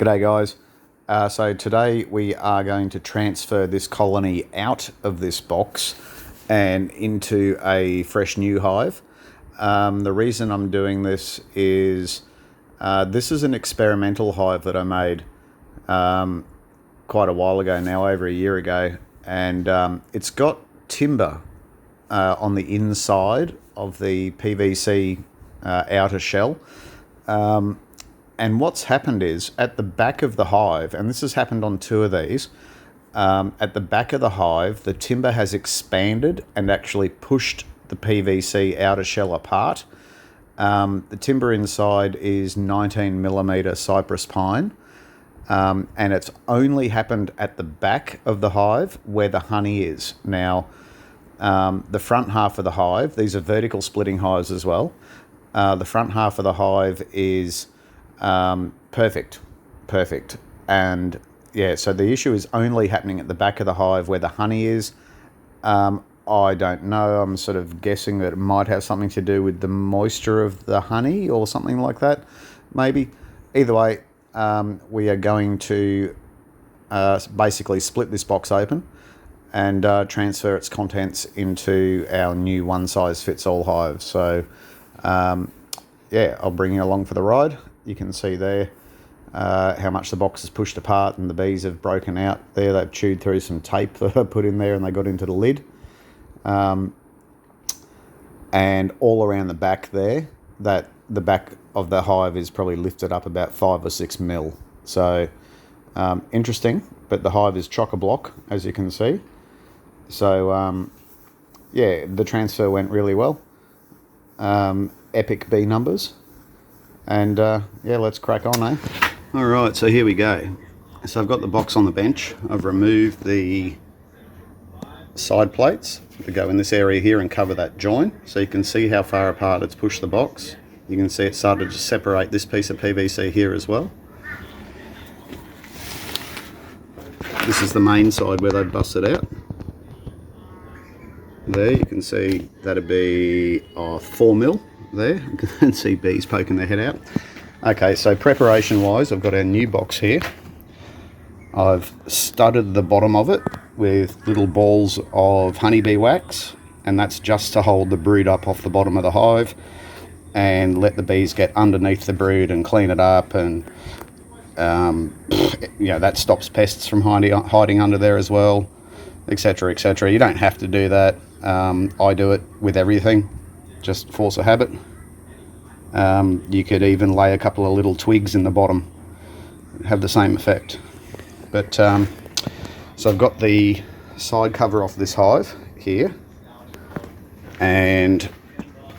G'day guys. So today we are going to transfer this colony out of this box and into a fresh new hive. The reason I'm doing this is an experimental hive that I made quite a while ago now, over a year ago, and it's got timber on the inside of the PVC outer shell. And what's happened is, at the back of the hive, and this has happened on two of these, at the back of the hive, the timber has expanded and actually pushed the PVC outer shell apart. The timber inside is 19mm Cypress Pine, and it's only happened at the back of the hive where the honey is. Now, the front half of the hive, these are vertical splitting hives as well, the front half of the hive is perfect. And yeah, so the issue is only happening at the back of the hive where the honey is. I don't know, I'm sort of guessing that it might have something to do with the moisture of the honey or something like that, maybe. Either way, we are going to basically split this box open and transfer its contents into our new one-size-fits-all hive. So yeah, I'll bring you along for the ride. You can see there how much the box is pushed apart and the bees have broken out there. They've chewed through some tape that I put in there and they got into the lid. And all around the back there, that the back of the hive is probably lifted up about 5 or 6 mil. So interesting, but the hive is chock-a-block, as you can see. So yeah, the transfer went really well. Epic bee numbers. And yeah, let's crack on, eh? All right, so here we go. So I've got the box on the bench. I've removed the side plates that go in this area here and cover that join. So you can see how far apart it's pushed the box. You can see it started to separate this piece of PVC here as well. This is the main side where they've busted out. There you can see that'd be 4 mil there. You can see bees poking their head out. Okay, so preparation wise, I've got our new box here. I've studded the bottom of it with little balls of honeybee wax, and that's just to hold the brood up off the bottom of the hive and let the bees get underneath the brood and clean it up, and you know, that stops pests from hiding under there as well, etc, etc. You don't have to do that. I do it with everything, just force a habit. You could even lay a couple of little twigs in the bottom, have the same effect. But so I've got the side cover off this hive here, and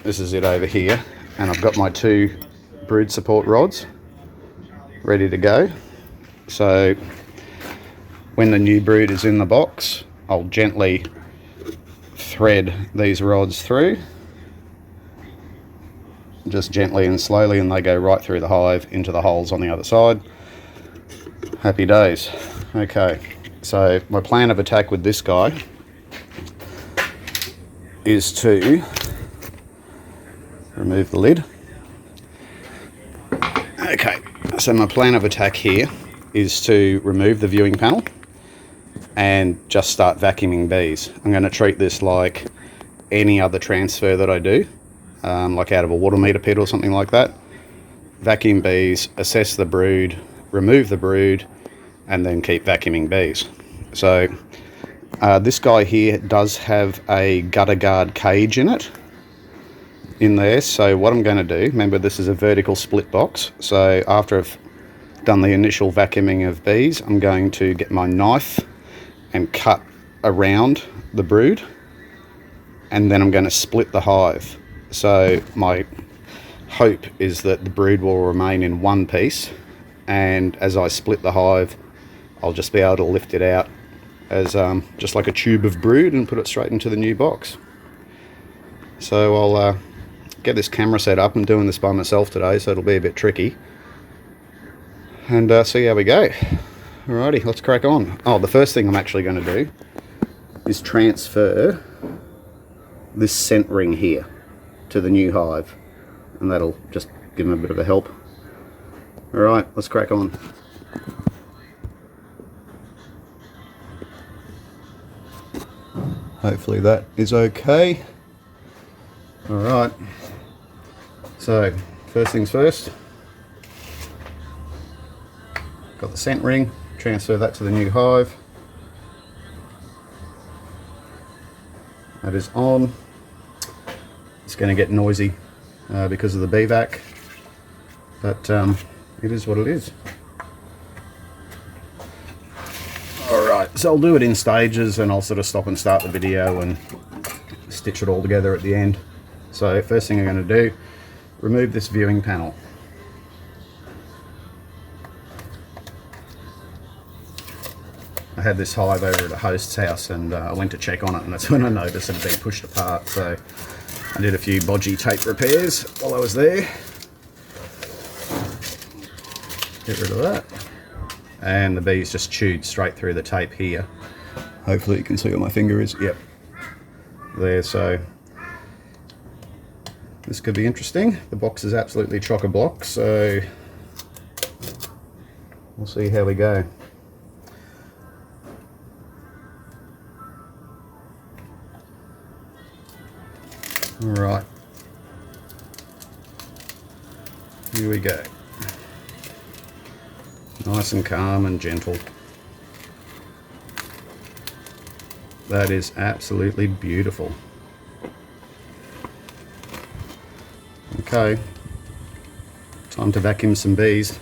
this is it over here, and I've got my 2 brood support rods ready to go. So when the new brood is in the box, I'll gently thread these rods through, just gently and slowly, and they go right through the hive into the holes on the other side. Happy days. Okay, so my plan of attack with this guy is to remove the lid. Okay, so my plan of attack here is to remove the viewing panel and just start vacuuming bees. I'm going to treat this like any other transfer that I do, like out of a water meter pit or something like that. Vacuum bees, assess the brood, remove the brood, and then keep vacuuming bees. So this guy here does have a gutter guard cage in there. So what I'm going to do, remember this is a vertical split box, so after I've done the initial vacuuming of bees, I'm going to get my knife and cut around the brood, and then I'm going to split the hive. So my hope is that the brood will remain in one piece, and as I split the hive, I'll just be able to lift it out as just like a tube of brood and put it straight into the new box. So I'll get this camera set up. I'm doing this by myself today, so it'll be a bit tricky, and see how we go. Alrighty, let's crack on. Oh, the first thing I'm actually going to do is transfer this scent ring here to the new hive, and that'll just give them a bit of a help. Alright, let's crack on. Hopefully that is okay. Alright, so first things first, got the scent ring, transfer that to the new hive. That is on. It's going to get noisy because of the bee vac, but it is what it is. Alright, so I'll do it in stages and I'll sort of stop and start the video and stitch it all together at the end. So first thing I'm going to do, remove this viewing panel. I had this hive over at a host's house and I went to check on it, and that's when I noticed it had been pushed apart. So I did a few bodgy tape repairs while I was there. Get rid of that. And the bees just chewed straight through the tape here. Hopefully you can see where my finger is. Yep. There, so this could be interesting. The box is absolutely chock-a-block, so we'll see how we go. Alright, here we go. Nice and calm and gentle. That is absolutely beautiful. Okay, time to vacuum some bees.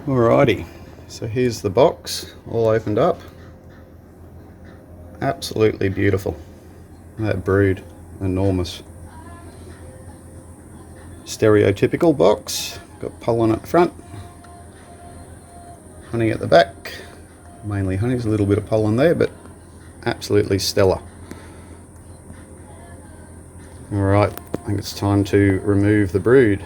Alrighty, so here's the box all opened up. Absolutely beautiful. That brood, enormous. Stereotypical box, got pollen at the front, honey at the back, mainly honey, there's a little bit of pollen there, but absolutely stellar. Alright, I think it's time to remove the brood.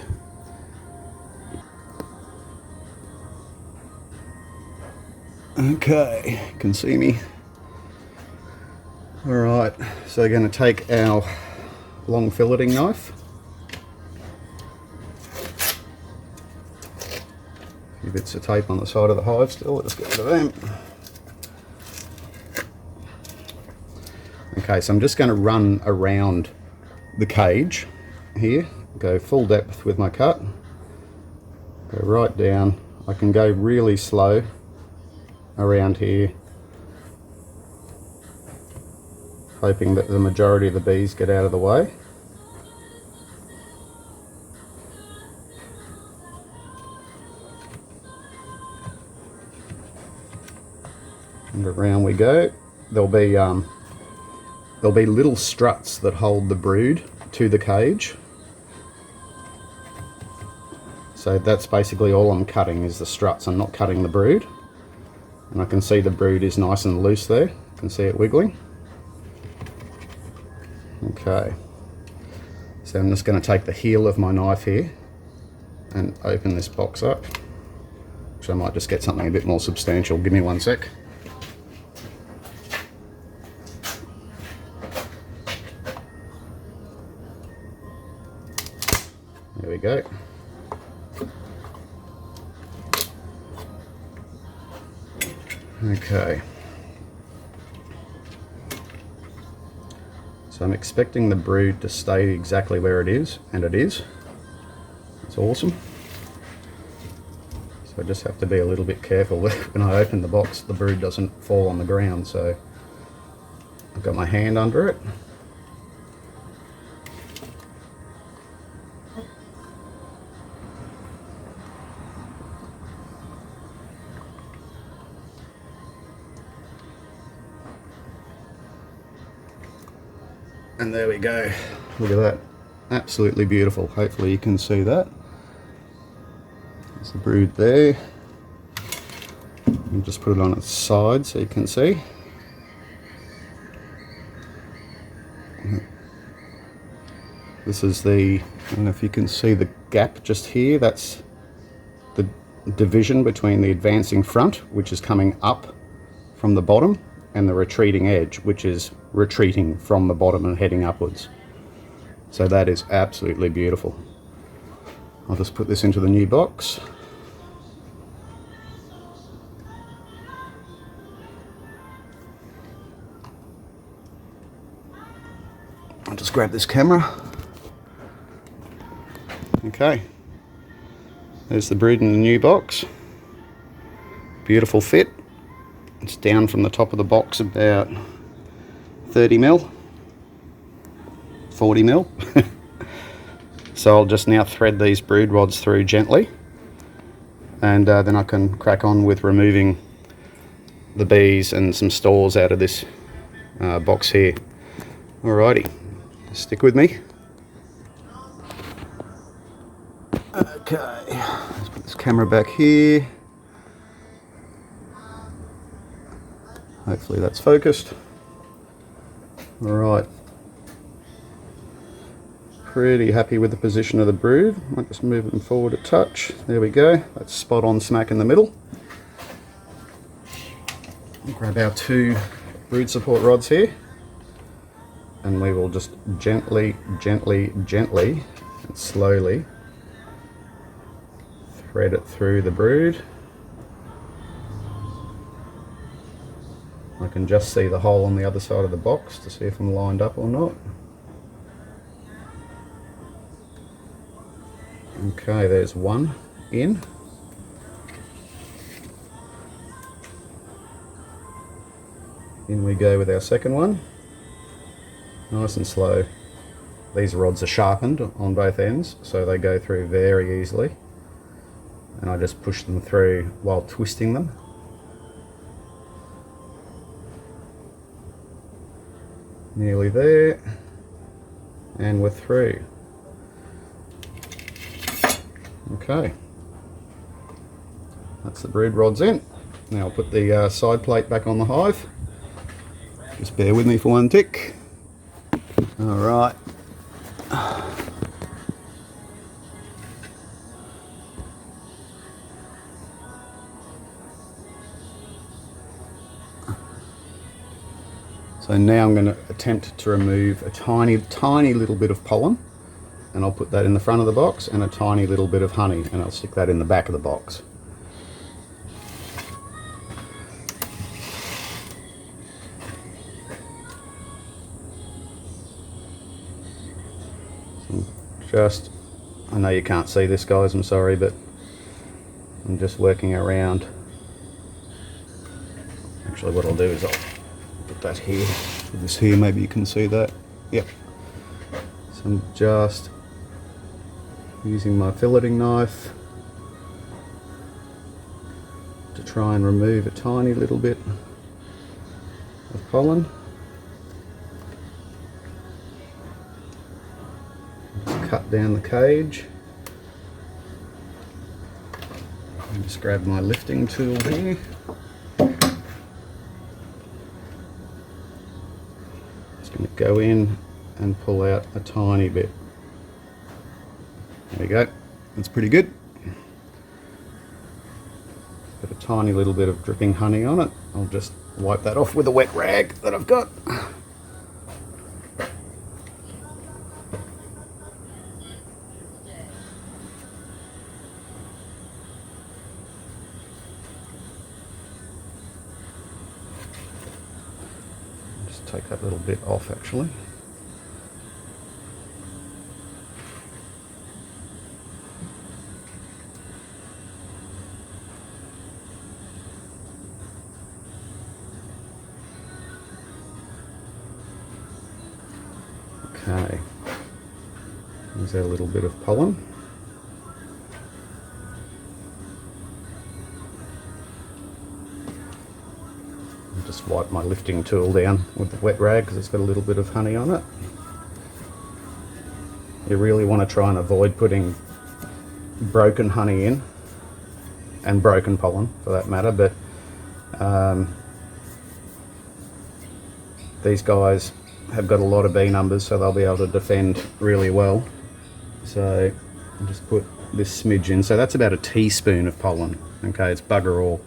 Okay, you can see me. Alright, so we're going to take our long filleting knife. A few bits of tape on the side of the hive still, let's get rid of them. Okay, so I'm just going to run around the cage here, go full depth with my cut, go right down. I can go really slow around here, hoping that the majority of the bees get out of the way. And around we go. There'll be little struts that hold the brood to the cage. So that's basically all I'm cutting is the struts. I'm not cutting the brood. And I can see the brood is nice and loose there. You can see it wiggling. Okay. So I'm just going to take the heel of my knife here and open this box up. So I might just get something a bit more substantial. Give me one sec. There we go. Okay. So I'm expecting the brood to stay exactly where it is, and it is. It's awesome. So I just have to be a little bit careful when I open the box, the brood doesn't fall on the ground. So I've got my hand under it. And there we go. Look at that. Absolutely beautiful. Hopefully you can see that. There's the brood there. I'll just put it on its side so you can see. This is the, I don't know if you can see the gap just here, that's the division between the advancing front, which is coming up from the bottom, and the retreating edge, which is retreating from the bottom and heading upwards. So that is absolutely beautiful. I'll just put this into the new box. I'll just grab this camera. Okay, there's the brood in the new box. Beautiful fit. It's down from the top of the box about 30 mil, 40 mil. So I'll just now thread these brood rods through gently, and then I can crack on with removing the bees and some stores out of this box here. Alrighty, stick with me. Okay, let's put this camera back here. Hopefully that's focused. Alright. Pretty happy with the position of the brood. Might just move them forward a touch. There we go. That's spot on smack in the middle. We'll grab our 2 brood support rods here. And we will just gently, gently, gently and slowly thread it through the brood. I can just see the hole on the other side of the box to see if I'm lined up or not. Okay, there's one in. In we go with our second one. Nice and slow. These rods are sharpened on both ends, so they go through very easily. And I just push them through while twisting them. Nearly there, and we're through. Okay, that's the brood rods in. Now I'll put the side plate back on the hive. Just bear with me for one tick. All right. So now I'm going to attempt to remove a tiny, tiny little bit of pollen, and I'll put that in the front of the box, and a tiny little bit of honey, and I'll stick that in the back of the box. So I know you can't see this, guys, I'm sorry, but I'm just working around. Actually, what I'll do is I'll put that here, put this here, maybe you can see that. Yep. So I'm just using my filleting knife to try and remove a tiny little bit of pollen. Just cut down the cage. And just grab my lifting tool here. Going to go in and pull out a tiny bit. There we go. That's pretty good. Got a tiny little bit of dripping honey on it. I'll just wipe that off with a wet rag that I've got. Take that little bit off actually. Okay, there's our little bit of pollen. Just wipe my lifting tool down with the wet rag because it's got a little bit of honey on it. You really want to try and avoid putting broken honey in, and broken pollen for that matter, but these guys have got a lot of bee numbers, so they'll be able to defend really well. So I'll just put this smidge in. So that's about a teaspoon of pollen. Okay, it's bugger all.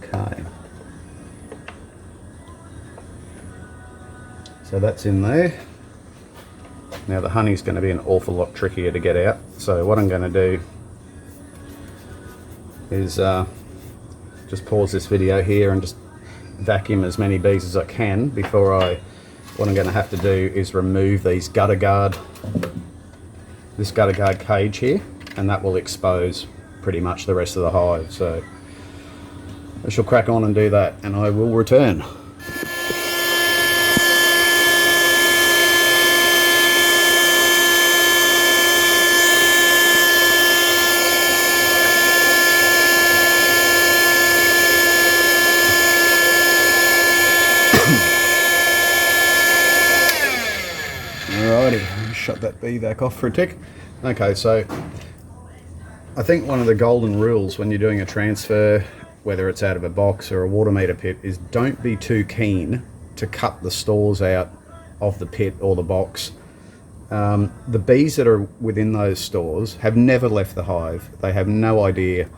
Okay. So that's in there. Now the honey's going to be an awful lot trickier to get out. So what I'm going to do is just pause this video here and just vacuum as many bees as I can before what I'm going to have to do is remove this gutter guard cage here, and that will expose pretty much the rest of the hive. So I shall crack on and do that, and I will return. Alrighty, shut that bee back off for a tick. Okay, so I think one of the golden rules when you're doing a transfer, whether it's out of a box or a water meter pit, is don't be too keen to cut the stores out of the pit or the box. The bees that are within those stores have never left the hive. They have no idea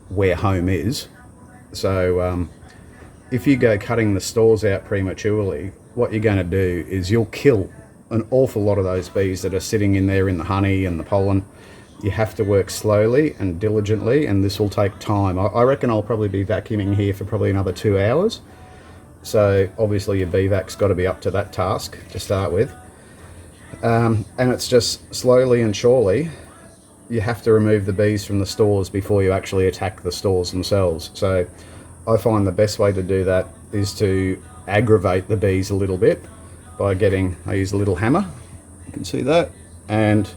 where home is. So if you go cutting the stores out prematurely, what you're going to do is you'll kill an awful lot of those bees that are sitting in there in the honey and the pollen. You have to work slowly and diligently, and this will take time. I reckon I'll probably be vacuuming here for probably another 2 hours. So obviously your bee-vac's got to be up to that task to start with. And it's just slowly and surely, you have to remove the bees from the stores before you actually attack the stores themselves. So I find the best way to do that is to aggravate the bees a little bit by I use a little hammer, you can see that, and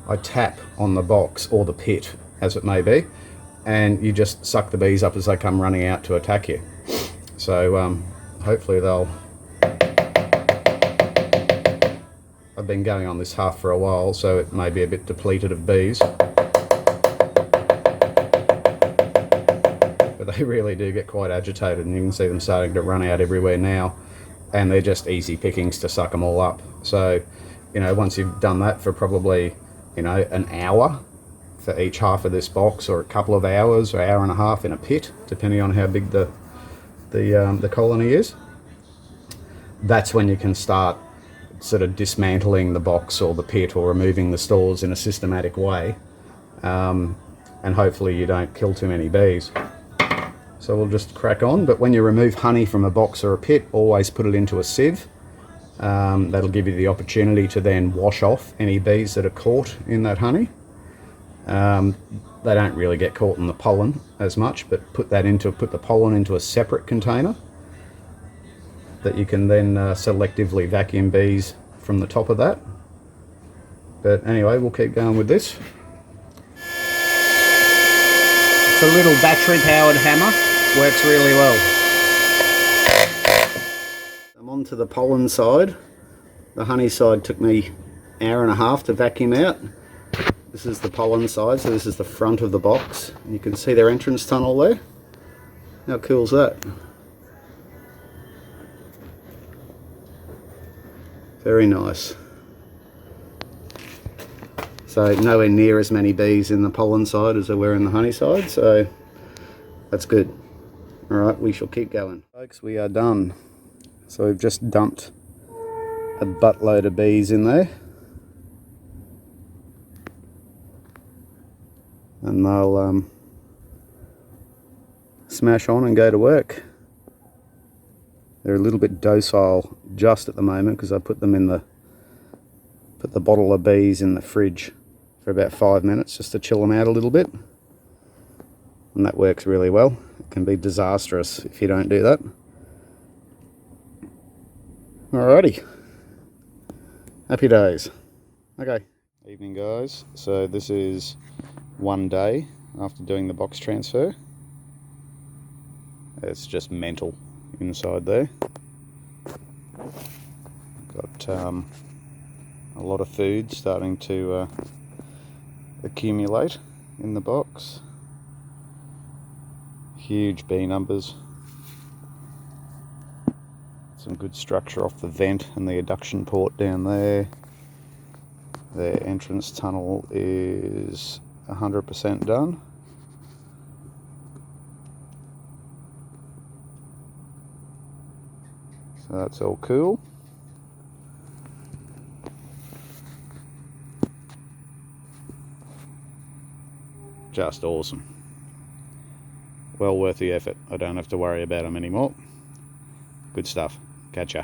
I tap on the box or the pit, as it may be, and you just suck the bees up as they come running out to attack you. So hopefully I've been going on this half for a while, so it may be a bit depleted of bees. But they really do get quite agitated, and you can see them starting to run out everywhere now, and they're just easy pickings to suck them all up. So, you know, once you've done that for probably, you know, an hour for each half of this box, or a couple of hours or hour and a half in a pit, depending on how big the colony is, that's when you can start sort of dismantling the box or the pit or removing the stores in a systematic way, and hopefully you don't kill too many bees. So we'll just crack on. But when you remove honey from a box or a pit, always put it into a sieve. That'll give you the opportunity to then wash off any bees that are caught in that honey. They don't really get caught in the pollen as much, but put the pollen into a separate container that you can then selectively vacuum bees from the top of that. But anyway, we'll keep going with this. It's a little battery powered hammer, works really well. I'm on to the pollen side. The honey side took me an hour and a half to vacuum out. This is the pollen side, so this is the front of the box. And you can see their entrance tunnel there. How cool is that? Very nice. So nowhere near as many bees in the pollen side as there were in the honey side, so that's good. Alright, we shall keep going. Folks, we are done. So we've just dumped a buttload of bees in there. And they'll smash on and go to work. They're a little bit docile just at the moment because I put the bottle of bees in the fridge for about 5 minutes just to chill them out a little bit, and that works really well. It can be disastrous if you don't do that. Alrighty, happy days. Okay, Evening guys, so this is one day after doing the box transfer. It's just mental inside there. Got a lot of food starting to accumulate in the box. Huge bee numbers. Some good structure off the vent and the adduction port down there. Their entrance tunnel is 100% done. So that's all cool. Just awesome. Well worth the effort. I don't have to worry about them anymore. Good stuff. Catch ya.